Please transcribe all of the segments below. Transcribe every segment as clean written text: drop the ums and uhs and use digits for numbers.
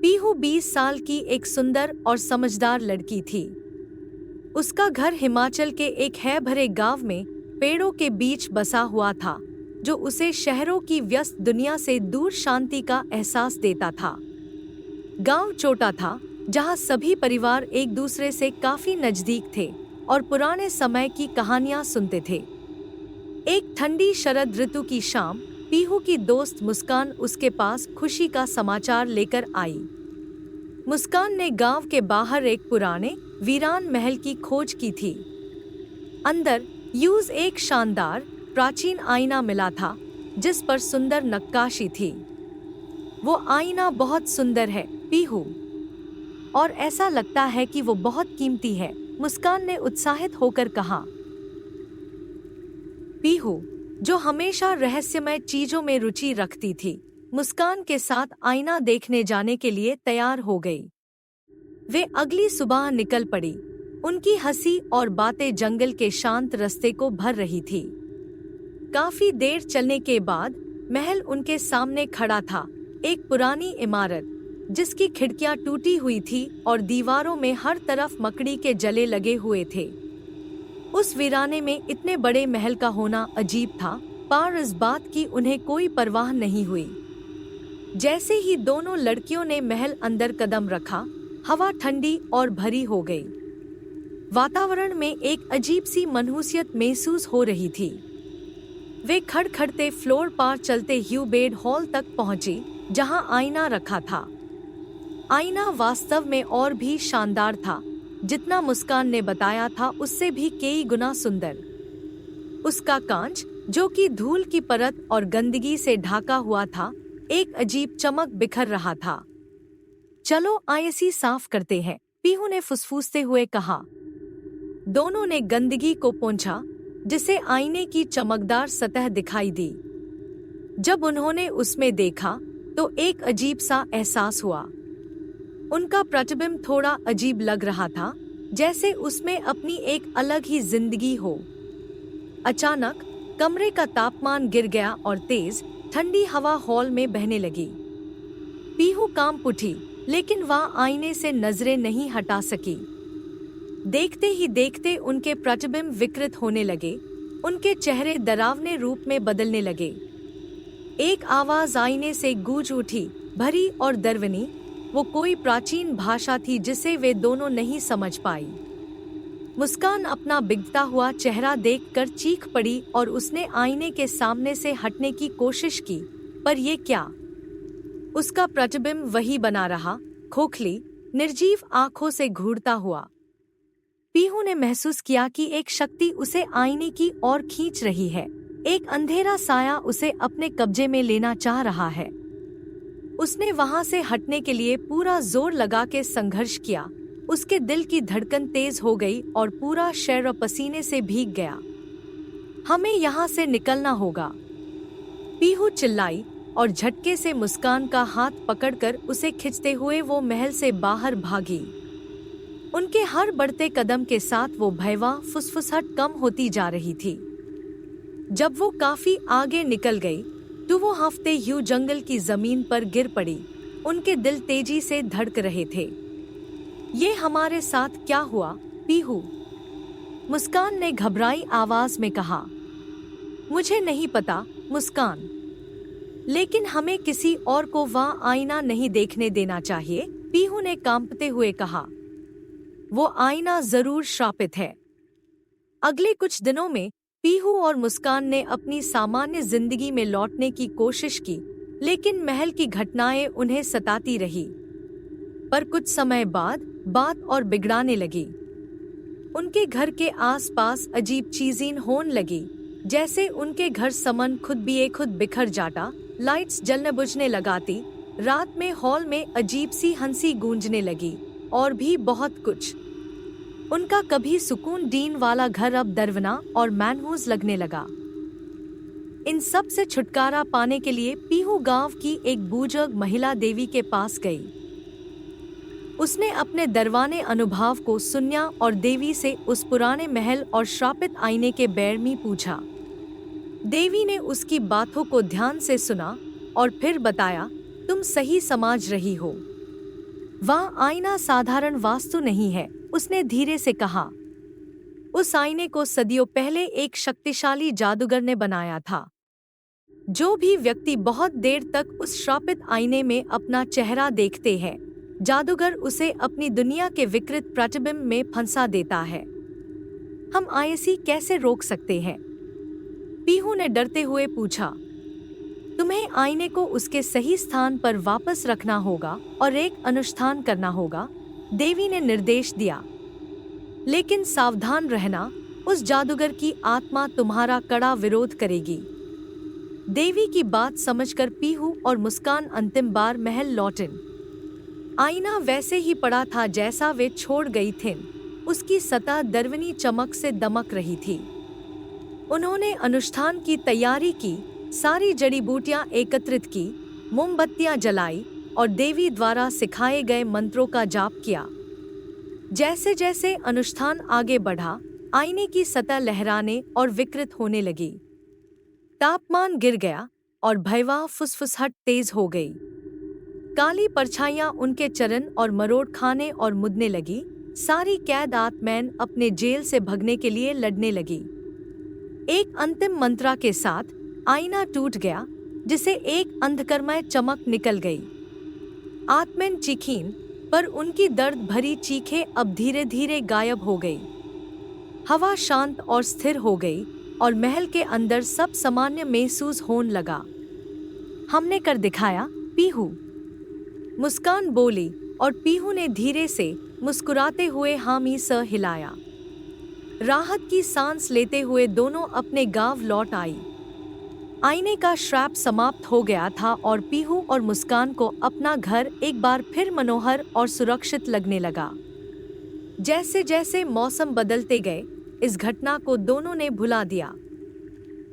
पीहू 20 साल की एक सुंदर और समझदार लड़की थी। उसका घर हिमाचल के एक है भरे गांव में पेड़ों के बीच बसा हुआ था, जो उसे शहरों की व्यस्त दुनिया से दूर शांति का एहसास देता था। गांव छोटा था, जहां सभी परिवार एक दूसरे से काफी नजदीक थे और पुराने समय की कहानियां सुनते थे। एक ठंडी शरद ऋतु की शाम पीहू की दोस्त मुस्कान उसके पास खुशी का समाचार लेकर आई। मुस्कान ने गांव के बाहर एक पुराने वीरान महल की खोज की थी। अंदर यूज एक शानदार प्राचीन आईना मिला था, जिस पर सुंदर नक्काशी थी। वो आईना बहुत सुंदर है पीहू, और ऐसा लगता है कि वो बहुत कीमती है, मुस्कान ने उत्साहित होकर कहा। पीहू, जो हमेशा रहस्यमय चीजों में रुचि रखती थी, मुस्कान के साथ आईना देखने जाने के लिए तैयार हो गई। वे अगली सुबह निकल पड़ी। उनकी हंसी और बातें जंगल के शांत रास्ते को भर रही थी। काफी देर चलने के बाद महल उनके सामने खड़ा था, एक पुरानी इमारत जिसकी खिड़कियां टूटी हुई थी और दीवारों में हर तरफ मकड़ी के जले लगे हुए थे। उस वीराने में इतने बड़े महल का होना अजीब था, पर इस बात की उन्हें कोई परवाह नहीं हुई। जैसे ही दोनों लड़कियों ने महल अंदर कदम रखा, हवा ठंडी और भरी हो गई। वातावरण में एक अजीब सी मनहूसियत महसूस हो रही थी। वे खड़खड़ते फ्लोर पर चलते ह्यू बेड हॉल तक पहुंची, जहां आईना रखा था। आईना वास्तव में और भी शानदार था। जितना मुस्कान ने बताया था उससे भी कई गुना सुंदर। उसका कांच, जो कि धूल की परत और गंदगी से ढाका हुआ था, एक अजीब चमक बिखर रहा था। चलो आईसी साफ करते हैं, पीहू ने फुसफुसते हुए कहा। दोनों ने गंदगी को पोंछा, जिसे आईने की चमकदार सतह दिखाई दी। जब उन्होंने उसमें देखा तो एक अजीब सा एहसास हुआ। उनका प्रतिबिंब थोड़ा अजीब लग रहा था, जैसे उसमें अपनी एक अलग ही जिंदगी हो। अचानक कमरे का तापमान गिर गया और तेज ठंडी हवा हॉल में बहने लगी। पीहू कांप उठी, लेकिन वह आईने से नजरें नहीं हटा सकी। देखते ही देखते उनके प्रतिबिंब विकृत होने लगे। उनके चेहरे डरावने रूप में बदलने लगे। एक आवाज आईने से गूंज उठी, भरी और दर्वनी। वो कोई प्राचीन भाषा थी जिसे वे दोनों नहीं समझ पाई। मुस्कान अपना बिगड़ता हुआ चेहरा देखकर चीख पड़ी और उसने आईने के सामने से हटने की कोशिश की, पर ये क्या? उसका प्रतिबिंब वही बना रहा, खोखली, निर्जीव आंखों से घूरता हुआ। पीहू ने महसूस किया कि एक शक्ति उसे आईने की ओर खींच रही है। एक अंधेरा साया उसे अपने कब्जे में लेना चाह रहा है। उसने वहां से हटने के लिए पूरा जोर लगा के संघर्ष किया। उसके दिल की धड़कन तेज हो गई और पूरा शरीर पसीने से भीग गया। हमें यहाँ से निकलना होगा, पीहू चिल्लाई और झटके से मुस्कान का हाथ पकड़कर उसे खींचते हुए वो महल से बाहर भागी। उनके हर बढ़ते कदम के साथ वो भयवा फुसफुसाहट कम होती जा रही थी। जब वो काफी आगे निकल गई तो वो हफ्ते ह्यू जंगल की जमीन पर गिर पड़ी। उनके दिल तेजी से धड़क रहे थे। ये हमारे साथ क्या हुआ पीहू? मुस्कान ने घबराई आवाज में कहा। मुझे नहीं पता मुस्कान, लेकिन हमें किसी और को वहाँ आईना नहीं देखने देना चाहिए, पीहू ने कांपते हुए कहा। वो आईना जरूर श्रापित है। अगले कुछ दिनों में पीहू और मुस्कान ने अपनी सामान्य जिंदगी में लौटने की कोशिश की, लेकिन महल की घटनाएं उन्हें सताती रही। पर कुछ समय बाद बात और बिगड़ाने लगी। उनके घर के आसपास अजीब चीजें होने लगी, जैसे उनके घर समन खुद बिखर जाता, लाइट्स जलने बुझने लगाती, रात में हॉल में अजीब सी हंसी गूंजने लगी, और भी बहुत कुछ। उनका कभी सुकून दीन वाला घर अब डरावना और मनहूस लगने लगा। इन सब से छुटकारा पाने के लिए पीहू गांव की एक बुजुर्ग महिला देवी के पास गई। उसने अपने दरवाने अनुभव को सुना और देवी से उस पुराने महल और श्रापित आईने के बारे में पूछा। देवी ने उसकी बातों को ध्यान से सुना और फिर बताया, तुम सही समझ रही हो। वह आईना साधारण वास्तु नहीं है, उसने धीरे से कहा। उस आईने को सदियों पहले एक शक्तिशाली जादूगर ने बनाया था। जो भी व्यक्ति बहुत देर तक उस श्रापित आईने में अपना चेहरा देखते हैं, जादूगर उसे अपनी दुनिया के विकृत प्रतिबिंब में फंसा देता है। हम ऐसी कैसे रोक सकते हैं? पीहू ने डरते हुए पूछा। तुम्हें आईने को उसके सही स्थान पर वापस रखना होगा और एक अनुष्ठान करना होगा, देवी ने निर्देश दिया। लेकिन सावधान रहना, उस जादूगर की आत्मा तुम्हारा कड़ा विरोध करेगी। देवी की बात समझकर पीहू और मुस्कान अंतिम बार महल लौटन। आईना वैसे ही पड़ा था जैसा वे छोड़ गई थीं। उसकी सतह दरवनी चमक से दमक रही थी। उन्होंने अनुष्ठान की तैयारी की, सारी जड़ी बूटियां एकत्रित की, मोमबत्तियां जलाई और देवी द्वारा सिखाए गए मंत्रों का जाप किया। जैसे जैसे अनुष्ठान आगे बढ़ा, आईने की सतह लहराने और विकृत होने लगी। तापमान गिर गया और भयावह फुसफुसाहट तेज हो गई। काली परछाइयां उनके चरण और मरोड़ खाने और मुदने लगी। सारी कैद आत्मैन अपने जेल से भगने के लिए लड़ने लगी। एक अंतिम मंत्रा के साथ आईना टूट गया, जिसे एक अंधकारमय चमक निकल गई। आत्मैन चीखीं, पर उनकी दर्द भरी चीखें अब धीरे धीरे गायब हो गई। हवा शांत और स्थिर हो गई और महल के अंदर सब सामान्य महसूस होने लगा। हमने कर दिखाया, पीहू, मुस्कान बोली और पीहू ने धीरे से मुस्कुराते हुए हामी स हिलाया। राहत की सांस लेते हुए दोनों अपने गांव लौट आई। आईने का श्राप समाप्त हो गया था और पीहू और मुस्कान को अपना घर एक बार फिर मनोहर और सुरक्षित लगने लगा। जैसे जैसे मौसम बदलते गए, इस घटना को दोनों ने भुला दिया।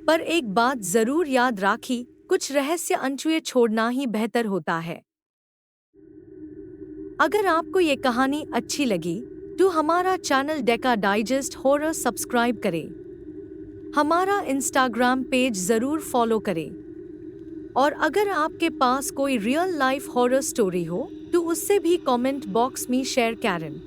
पर एक बात जरूर याद राखी, कुछ रहस्य अनछुए छोड़ना ही बेहतर होता है। अगर आपको ये कहानी अच्छी लगी तो हमारा channel Deka digest horror subscribe करें। हमारा इंस्टाग्राम पेज जरूर फॉलो करें। और अगर आपके पास कोई रियल लाइफ हॉरर स्टोरी हो तो उससे भी कमेंट बॉक्स में शेयर करें।